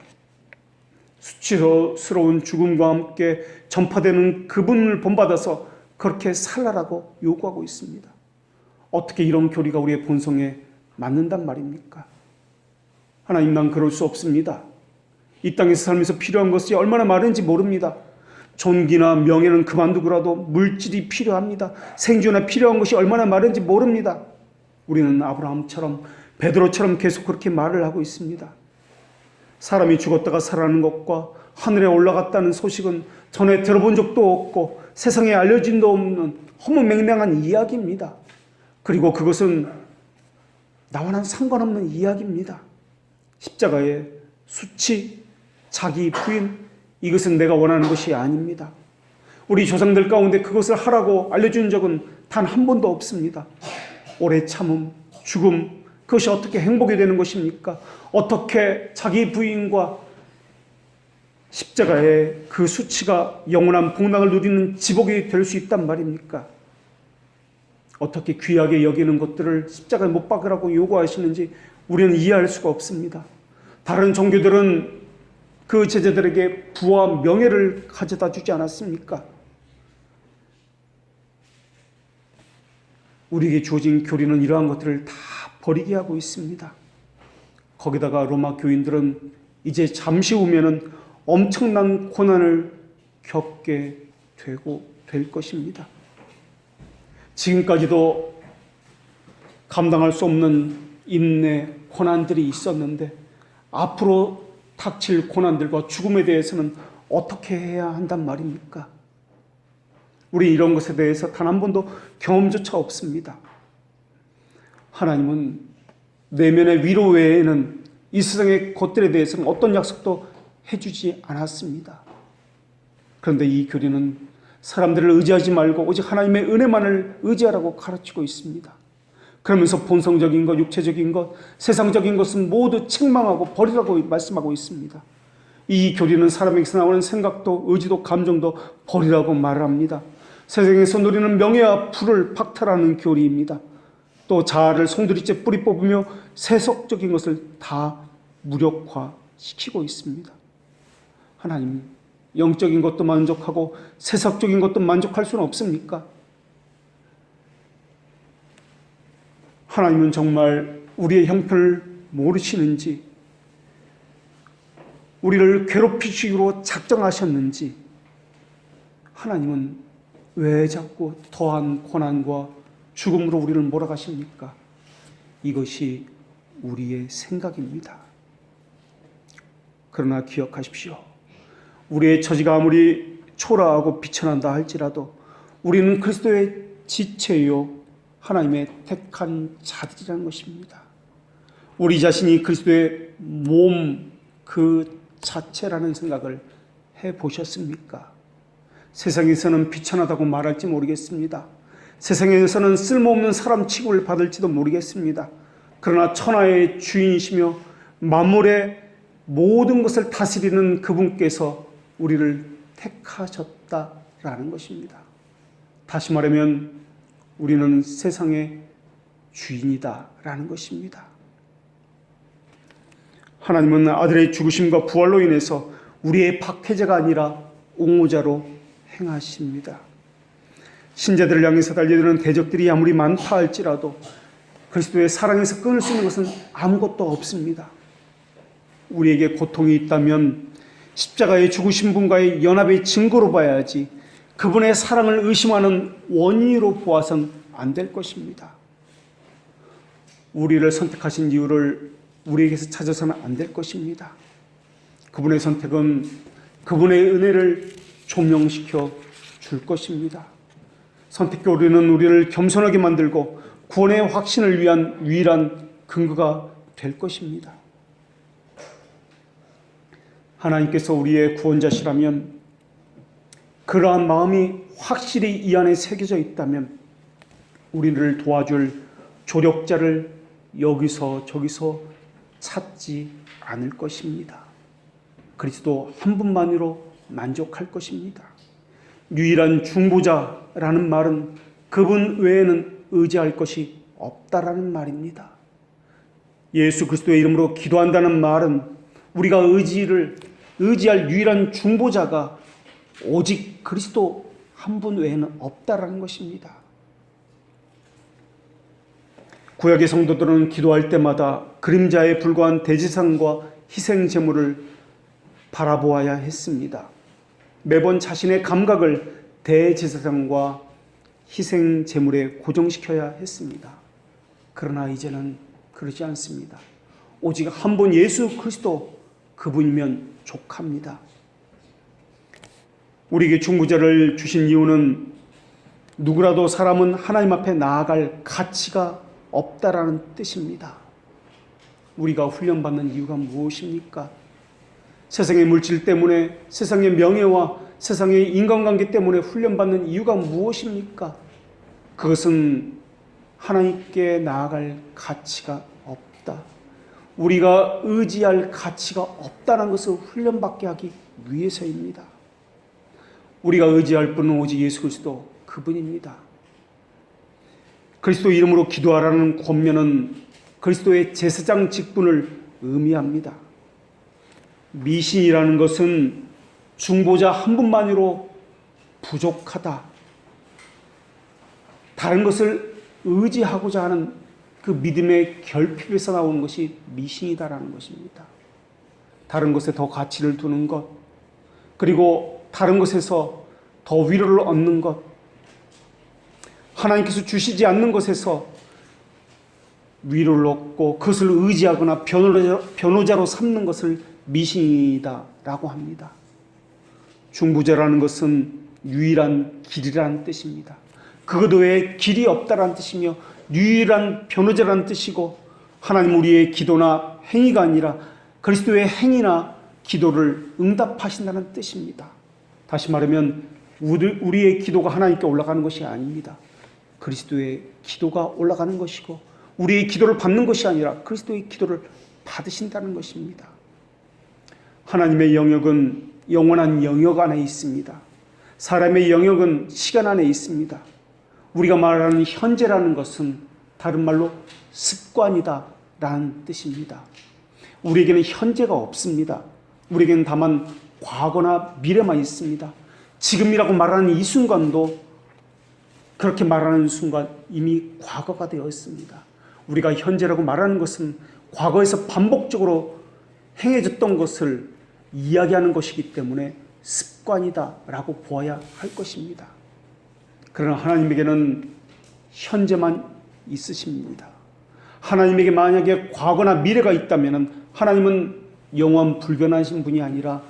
수치스러운 죽음과 함께 전파되는 그분을 본받아서 그렇게 살라라고 요구하고 있습니다. 어떻게 이런 교리가 우리의 본성에 맞는단 말입니까? 하나님, 난 그럴 수 없습니다. 이 땅에서 살면서 필요한 것이 얼마나 많은지 모릅니다. 존귀나 명예는 그만두고라도 물질이 필요합니다. 생존에 필요한 것이 얼마나 많은지 모릅니다. 우리는 아브라함처럼 베드로처럼 계속 그렇게 말을 하고 있습니다. 사람이 죽었다가 살아나는 것과 하늘에 올라갔다는 소식은 전에 들어본 적도 없고 세상에 알려진 도 없는 허무맹랑한 이야기입니다. 그리고 그것은 나와는 상관없는 이야기입니다. 십자가의 수치, 자기 부인, 이것은 내가 원하는 것이 아닙니다. 우리 조상들 가운데 그것을 하라고 알려준 적은 단 한 번도 없습니다. 오래 참음, 죽음, 그것이 어떻게 행복이 되는 것입니까? 어떻게 자기 부인과 십자가의 그 수치가 영원한 복락을 누리는 지복이 될 수 있단 말입니까? 어떻게 귀하게 여기는 것들을 십자가에 못 박으라고 요구하시는지 우리는 이해할 수가 없습니다. 다른 종교들은 그 제자들에게 부와 명예를 가져다 주지 않았습니까? 우리에게 주어진 교리는 이러한 것들을 다 버리게 하고 있습니다. 거기다가 로마 교인들은 이제 잠시 후면은 엄청난 고난을 겪게 될 것입니다. 지금까지도 감당할 수 없는 인내, 고난들이 있었는데 앞으로 닥칠 고난들과 죽음에 대해서는 어떻게 해야 한단 말입니까? 우리 이런 것에 대해서 단 한 번도 경험조차 없습니다. 하나님은 내면의 위로 외에는 이 세상의 것들에 대해서는 어떤 약속도 해주지 않았습니다. 그런데 이 교리는 사람들을 의지하지 말고 오직 하나님의 은혜만을 의지하라고 가르치고 있습니다. 그러면서 본성적인 것, 육체적인 것, 세상적인 것은 모두 책망하고 버리라고 말씀하고 있습니다. 이 교리는 사람에게서 나오는 생각도 의지도 감정도 버리라고 말을 합니다. 세상에서 누리는 명예와 부를 박탈하는 교리입니다. 또 자아를 송두리째 뿌리 뽑으며 세속적인 것을 다 무력화시키고 있습니다. 하나님, 영적인 것도 만족하고 세속적인 것도 만족할 수는 없습니까? 하나님은 정말 우리의 형편을 모르시는지, 우리를 괴롭히시기로 작정하셨는지, 하나님은 왜 자꾸 더한 고난과 죽음으로 우리를 몰아가십니까? 이것이 우리의 생각입니다. 그러나 기억하십시오. 우리의 처지가 아무리 초라하고 비천한다 할지라도 우리는 그리스도의 지체요 하나님의 택한 자들이라는 것입니다. 우리 자신이 그리스도의 몸 그 자체라는 생각을 해보셨습니까? 세상에서는 비천하다고 말할지 모르겠습니다. 세상에서는 쓸모없는 사람 취급을 받을지도 모르겠습니다. 그러나 천하의 주인이시며 만물의 모든 것을 다스리는 그분께서 우리를 택하셨다라는 것입니다. 다시 말하면 우리는 세상의 주인이다라는 것입니다. 하나님은 아들의 죽으심과 부활로 인해서 우리의 박해자가 아니라 옹호자로 행하십니다. 신자들을 향해서 달려드는 대적들이 아무리 많다 할지라도 그리스도의 사랑에서 끊을 수 있는 것은 아무것도 없습니다. 우리에게 고통이 있다면 십자가의 죽으신 분과의 연합의 증거로 봐야지 그분의 사랑을 의심하는 원인으로 보아선 안 될 것입니다. 우리를 선택하신 이유를 우리에게서 찾아서는 안 될 것입니다. 그분의 선택은 그분의 은혜를 조명시켜 줄 것입니다. 선택 교리는 우리를 겸손하게 만들고 구원의 확신을 위한 유일한 근거가 될 것입니다. 하나님께서 우리의 구원자시라면, 그러한 마음이 확실히 이 안에 새겨져 있다면 우리를 도와줄 조력자를 여기서 저기서 찾지 않을 것입니다. 그리스도 한 분만으로 만족할 것입니다. 유일한 중보자라는 말은 그분 외에는 의지할 것이 없다라는 말입니다. 예수 그리스도의 이름으로 기도한다는 말은 우리가 의지할 유일한 중보자가 오직 그리스도 한 분 외에는 없다라는 것입니다. 구약의 성도들은 기도할 때마다 그림자에 불과한 대제사장과 희생 제물을 바라보아야 했습니다. 매번 자신의 감각을 대제사장과 희생 제물에 고정시켜야 했습니다. 그러나 이제는 그러지 않습니다. 오직 한 분 예수 그리스도, 그분이면 족합니다. 우리에게 중보자를 주신 이유는 누구라도 사람은 하나님 앞에 나아갈 가치가 없다라는 뜻입니다. 우리가 훈련받는 이유가 무엇입니까? 세상의 물질 때문에, 세상의 명예와 세상의 인간관계 때문에 훈련받는 이유가 무엇입니까? 그것은 하나님께 나아갈 가치가 없다, 우리가 의지할 가치가 없다는 것을 훈련받게 하기 위해서입니다. 우리가 의지할 분은 오직 예수 그리스도, 그분입니다. 그리스도 이름으로 기도하라는 권면은 그리스도의 제사장 직분을 의미합니다. 미신이라는 것은 중보자 한 분만으로 부족하다. 다른 것을 의지하고자 하는 그 믿음의 결핍에서 나오는 것이 미신이다라는 것입니다. 다른 것에 더 가치를 두는 것, 그리고 다른 것에서 더 위로를 얻는 것, 하나님께서 주시지 않는 것에서 위로를 얻고 그것을 의지하거나 변호자로 삼는 것을 미신이다라고 합니다. 중보자라는 것은 유일한 길이라는 뜻입니다. 그것 외에 길이 없다라는 뜻이며 유일한 변호자라는 뜻이고, 하나님 우리의 기도나 행위가 아니라 그리스도의 행위나 기도를 응답하신다는 뜻입니다. 다시 말하면 우리의 기도가 하나님께 올라가는 것이 아닙니다. 그리스도의 기도가 올라가는 것이고, 우리의 기도를 받는 것이 아니라 그리스도의 기도를 받으신다는 것입니다. 하나님의 영역은 영원한 영역 안에 있습니다. 사람의 영역은 시간 안에 있습니다. 우리가 말하는 현재라는 것은 다른 말로 습관이다 라는 뜻입니다. 우리에게는 현재가 없습니다. 우리에게는 다만 과거나 미래만 있습니다. 지금이라고 말하는 이 순간도 그렇게 말하는 순간 이미 과거가 되어 있습니다. 우리가 현재라고 말하는 것은 과거에서 반복적으로 행해졌던 것을 이야기하는 것이기 때문에 습관이다라고 보아야 할 것입니다. 그러나 하나님에게는 현재만 있으십니다. 하나님에게 만약에 과거나 미래가 있다면 하나님은 영원 불변하신 분이 아니라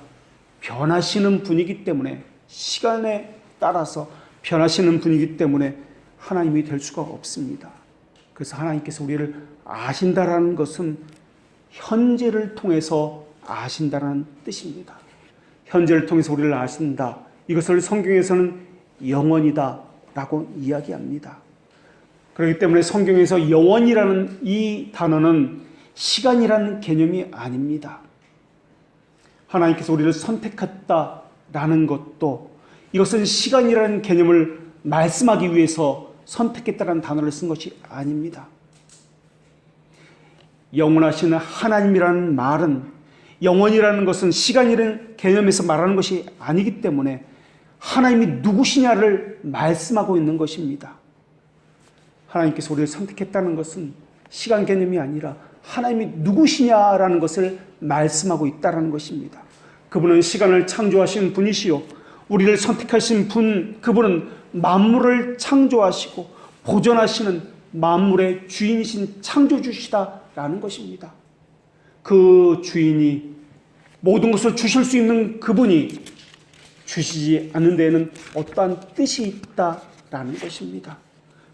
변하시는 분이기 때문에, 시간에 따라서 변하시는 분이기 때문에 하나님이 될 수가 없습니다. 그래서 하나님께서 우리를 아신다라는 것은 현재를 통해서 아신다라는 뜻입니다. 현재를 통해서 우리를 아신다. 이것을 성경에서는 영원이다 라고 이야기합니다. 그렇기 때문에 성경에서 영원이라는 이 단어는 시간이라는 개념이 아닙니다. 하나님께서 우리를 선택했다라는 것도 이것은 시간이라는 개념을 말씀하기 위해서 선택했다라는 단어를 쓴 것이 아닙니다. 영원하신 하나님이라는 말은, 영원이라는 것은 시간이라는 개념에서 말하는 것이 아니기 때문에 하나님이 누구시냐를 말씀하고 있는 것입니다. 하나님께서 우리를 선택했다는 것은 시간 개념이 아니라 하나님이 누구시냐라는 것을 말씀하고 있다는 것입니다. 그분은 시간을 창조하신 분이시요, 우리를 선택하신 분, 그분은 만물을 창조하시고 보존하시는 만물의 주인이신 창조주시다라는 것입니다. 그 주인이 모든 것을 주실 수 있는 그분이 주시지 않는 데에는 어떠한 뜻이 있다라는 것입니다.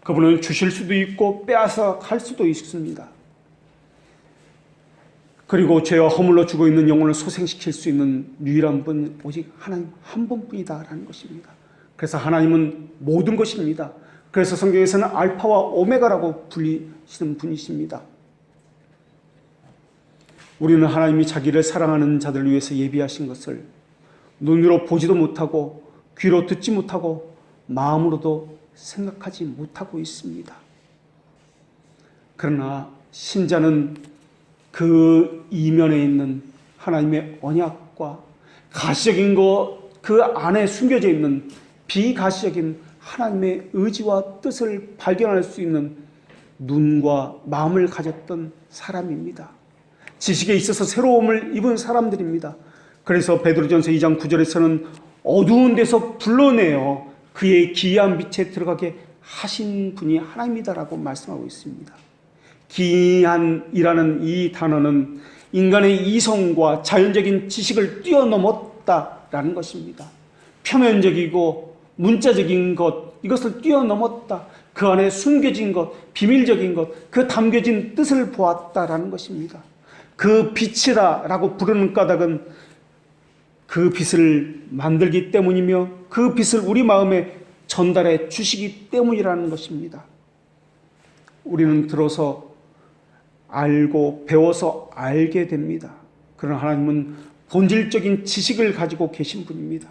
그분은 주실 수도 있고 빼앗아 갈 수도 있습니다. 그리고 죄와 허물로 죽어 있는 영혼을 소생시킬 수 있는 유일한 분, 오직 하나님 한 분뿐이다라는 것입니다. 그래서 하나님은 모든 것입니다. 그래서 성경에서는 알파와 오메가라고 불리시는 분이십니다. 우리는 하나님이 자기를 사랑하는 자들을 위해서 예비하신 것을 눈으로 보지도 못하고 귀로 듣지 못하고 마음으로도 생각하지 못하고 있습니다. 그러나 신자는 그 이면에 있는 하나님의 언약과 가시적인 것, 그 안에 숨겨져 있는 비가시적인 하나님의 의지와 뜻을 발견할 수 있는 눈과 마음을 가졌던 사람입니다. 지식에 있어서 새로움을 입은 사람들입니다. 그래서 베드로전서 2장 9절에서는 어두운 데서 불러내어 그의 기이한 빛에 들어가게 하신 분이 하나님이다라고 말씀하고 있습니다. 기이한이라는 이 단어는 인간의 이성과 자연적인 지식을 뛰어넘었다라는 것입니다. 표면적이고 문자적인 것, 이것을 뛰어넘었다. 그 안에 숨겨진 것, 비밀적인 것, 그 담겨진 뜻을 보았다라는 것입니다. 그 빛이다라고 부르는 까닭은 그 빛을 만들기 때문이며 그 빛을 우리 마음에 전달해 주시기 때문이라는 것입니다. 우리는 들어서 알고 배워서 알게 됩니다. 그러나 하나님은 본질적인 지식을 가지고 계신 분입니다.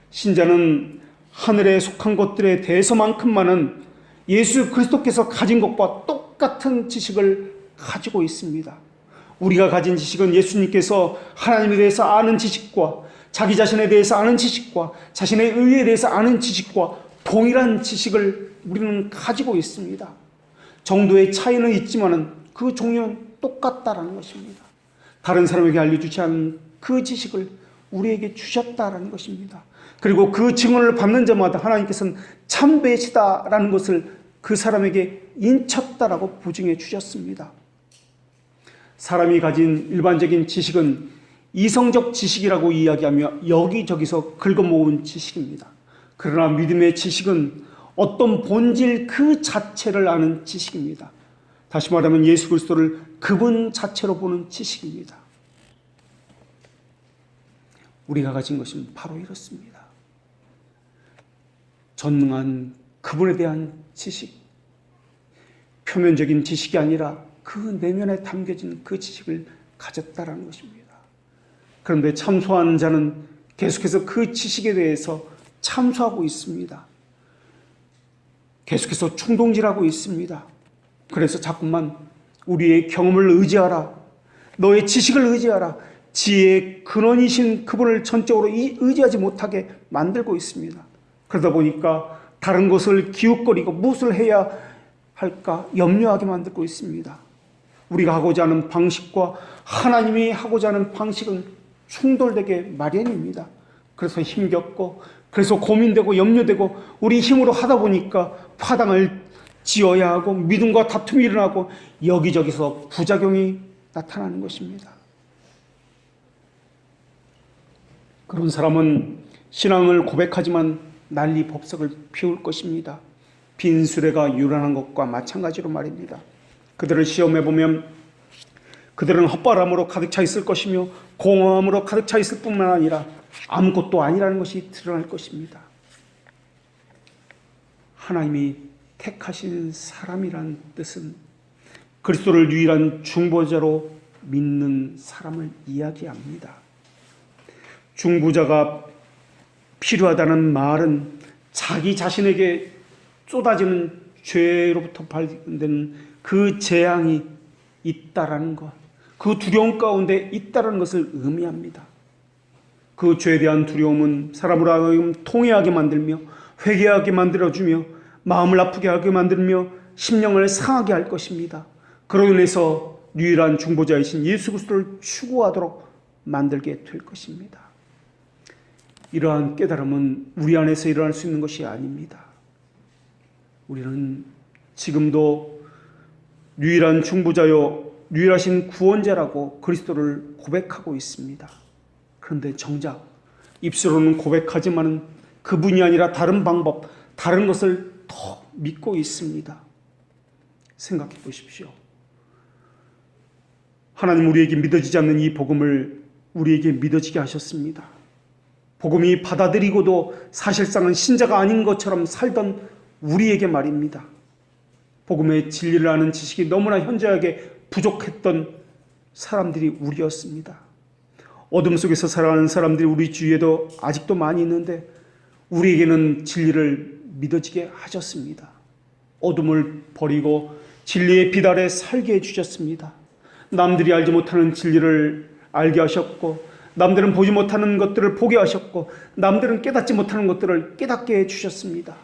신자는 하늘에 속한 것들에 대해서만큼만은 예수 그리스도께서 가진 것과 똑같은 지식을 가지고 있습니다. 우리가 가진 지식은 예수님께서 하나님에 대해서 아는 지식과 자기 자신에 대해서 아는 지식과 자신의 의에 대해서 아는 지식과 동일한 지식을 우리는 가지고 있습니다. 정도의 차이는 있지만 그 종류는 똑같다라는 것입니다. 다른 사람에게 알려주지 않은 그 지식을 우리에게 주셨다라는 것입니다. 그리고 그 증언을 받는 자마다 하나님께서는 참되시다라는 것을 그 사람에게 인쳤다라고 보증해 주셨습니다. 사람이 가진 일반적인 지식은 이성적 지식이라고 이야기하며 여기저기서 긁어모은 지식입니다. 그러나 믿음의 지식은 어떤 본질 그 자체를 아는 지식입니다. 다시 말하면 예수 그리스도를 그분 자체로 보는 지식입니다. 우리가 가진 것은 바로 이렇습니다. 전능한 그분에 대한 지식, 표면적인 지식이 아니라 그 내면에 담겨진 그 지식을 가졌다라는 것입니다. 그런데 참소하는 자는 계속해서 그 지식에 대해서 참소하고 있습니다. 계속해서 충동질하고 있습니다. 그래서 자꾸만 우리의 경험을 의지하라, 너의 지식을 의지하라, 지혜의 근원이신 그분을 전적으로 의지하지 못하게 만들고 있습니다. 그러다 보니까 다른 것을 기웃거리고 무엇을 해야 할까 염려하게 만들고 있습니다. 우리가 하고자 하는 방식과 하나님이 하고자 하는 방식은 충돌되게 마련입니다. 그래서 힘겹고, 그래서 고민되고 염려되고, 우리 힘으로 하다 보니까 파당을 지어야 하고 믿음과 다툼이 일어나고 여기저기서 부작용이 나타나는 것입니다. 그런 사람은 신앙을 고백하지만 난리 법석을 피울 것입니다. 빈 수레가 유란한 것과 마찬가지로 말입니다. 그들을 시험해 보면 그들은 헛바람으로 가득 차 있을 것이며 공허함으로 가득 차 있을 뿐만 아니라 아무것도 아니라는 것이 드러날 것입니다. 하나님이 택하신 사람이란 뜻은 그리스도를 유일한 중보자로 믿는 사람을 이야기합니다. 중보자가 필요하다는 말은 자기 자신에게 쏟아지는 죄로부터 발견되는 그 재앙이 있다라는 것, 그 두려움 가운데 있다라는 것을 의미합니다. 그 죄에 대한 두려움은 사람을 하여금 통회하게 만들며 회개하게 만들어주며 마음을 아프게 하게 만들며 심령을 상하게 할 것입니다. 그로 인해서 유일한 중보자이신 예수 그리스도를 추구하도록 만들게 될 것입니다. 이러한 깨달음은 우리 안에서 일어날 수 있는 것이 아닙니다. 우리는 지금도 유일한 중보자요 유일하신 구원자라고 그리스도를 고백하고 있습니다. 그런데 정작 입술로는 고백하지만 그분이 아니라 다른 방법, 다른 것을 더 믿고 있습니다. 생각해 보십시오. 하나님 우리에게 믿어지지 않는 이 복음을 우리에게 믿어지게 하셨습니다. 복음이 받아들이고도 사실상은 신자가 아닌 것처럼 살던 우리에게 말입니다. 복음의 진리를 아는 지식이 너무나 현저하게 부족했던 사람들이 우리였습니다. 어둠 속에서 살아가는 사람들이 우리 주위에도 아직도 많이 있는데 우리에게는 진리를 믿어지게 하셨습니다. 어둠을 버리고 진리의 빛 아래 살게 해주셨습니다. 남들이 알지 못하는 진리를 알게 하셨고 남들은 보지 못하는 것들을 보게 하셨고 남들은 깨닫지 못하는 것들을 깨닫게 해주셨습니다.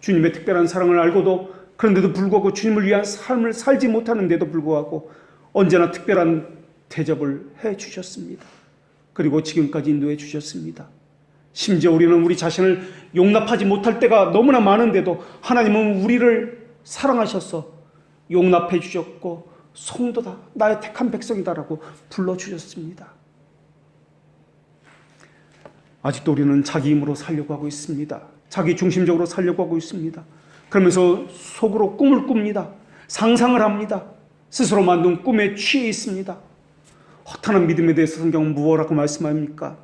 주님의 특별한 사랑을 알고도 그런데도 불구하고 주님을 위한 삶을 살지 못하는데도 불구하고 언제나 특별한 대접을 해주셨습니다. 그리고 지금까지 인도해 주셨습니다. 심지어 우리는 우리 자신을 용납하지 못할 때가 너무나 많은데도 하나님은 우리를 사랑하셔서 용납해 주셨고 성도다, 나의 택한 백성이다라고 불러주셨습니다. 아직도 우리는 자기 힘으로 살려고 하고 있습니다. 자기 중심적으로 살려고 하고 있습니다. 그러면서 속으로 꿈을 꿉니다. 상상을 합니다. 스스로 만든 꿈에 취해 있습니다. 허탄한 믿음에 대해서 성경은 무엇라고 말씀합니까?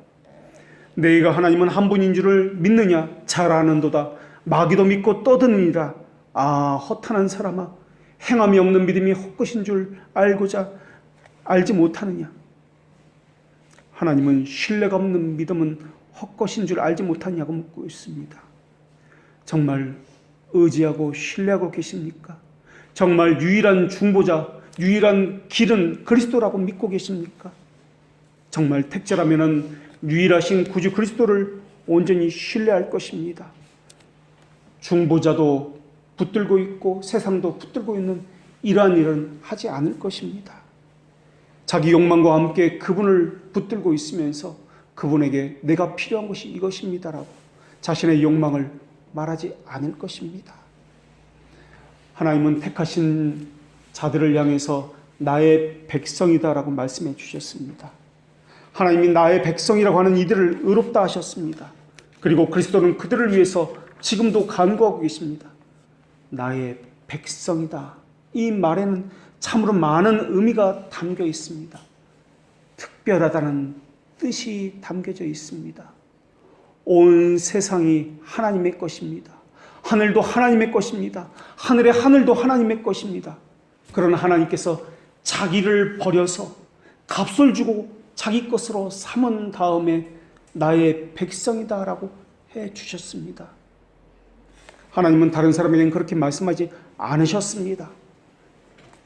너희가 하나님은 한 분인 줄을 믿느냐? 잘 아는도다. 마귀도 믿고 떠드느니라. 아, 허탄한 사람아, 행함이 없는 믿음이 헛것인 줄 알고자 알지 못하느냐? 하나님은 신뢰가 없는 믿음은 헛것인 줄 알지 못하냐고 묻고 있습니다. 정말 의지하고 신뢰하고 계십니까? 정말 유일한 중보자, 유일한 길은 그리스도라고 믿고 계십니까? 정말 택자라면 유일하신 구주 그리스도를 온전히 신뢰할 것입니다. 중보자도 붙들고 있고 세상도 붙들고 있는 이러한 일은 하지 않을 것입니다. 자기 욕망과 함께 그분을 붙들고 있으면서 그분에게 내가 필요한 것이 이것입니다라고 자신의 욕망을 말하지 않을 것입니다. 하나님은 택하신 자들을 향해서 나의 백성이다라고 말씀해 주셨습니다. 하나님이 나의 백성이라고 하는 이들을 의롭다 하셨습니다. 그리고 그리스도는 그들을 위해서 지금도 간구하고 계십니다. 나의 백성이다. 이 말에는 참으로 많은 의미가 담겨 있습니다. 특별하다는 뜻이 담겨져 있습니다. 온 세상이 하나님의 것입니다. 하늘도 하나님의 것입니다. 하늘의 하늘도 하나님의 것입니다. 그러나 하나님께서 자기를 버려서 값을 주고 자기 것으로 삼은 다음에 나의 백성이다라고 해 주셨습니다. 하나님은 다른 사람에게는 그렇게 말씀하지 않으셨습니다.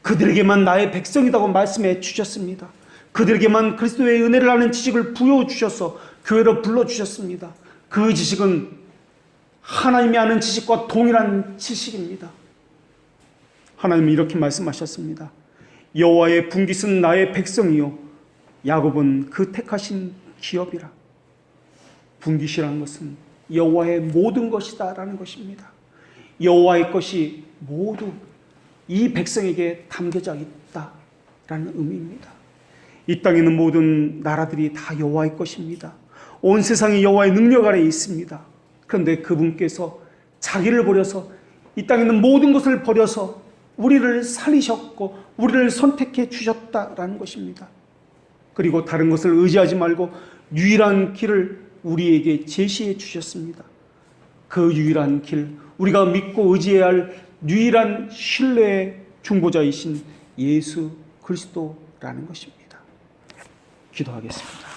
그들에게만 나의 백성이라고 말씀해 주셨습니다. 그들에게만 그리스도의 은혜를 아는 지식을 부여 주셔서 교회로 불러 주셨습니다. 그 지식은 하나님이 아는 지식과 동일한 지식입니다. 하나님은 이렇게 말씀하셨습니다. 여호와의 분깃은 나의 백성이요 야곱은 그 택하신 기업이라. 분깃이라는 것은 여호와의 모든 것이다라는 것입니다. 여호와의 것이 모두 이 백성에게 담겨져 있다라는 의미입니다. 이 땅에 있는 모든 나라들이 다 여호와의 것입니다. 온 세상이 여호와의 능력 아래에 있습니다. 그런데 그분께서 자기를 버려서 이 땅에 있는 모든 것을 버려서 우리를 살리셨고 우리를 선택해 주셨다라는 것입니다. 그리고 다른 것을 의지하지 말고 유일한 길을 우리에게 제시해 주셨습니다. 그 유일한 길, 우리가 믿고 의지해야 할 유일한 신뢰의 중보자이신 예수 그리스도라는 것입니다. 기도하겠습니다.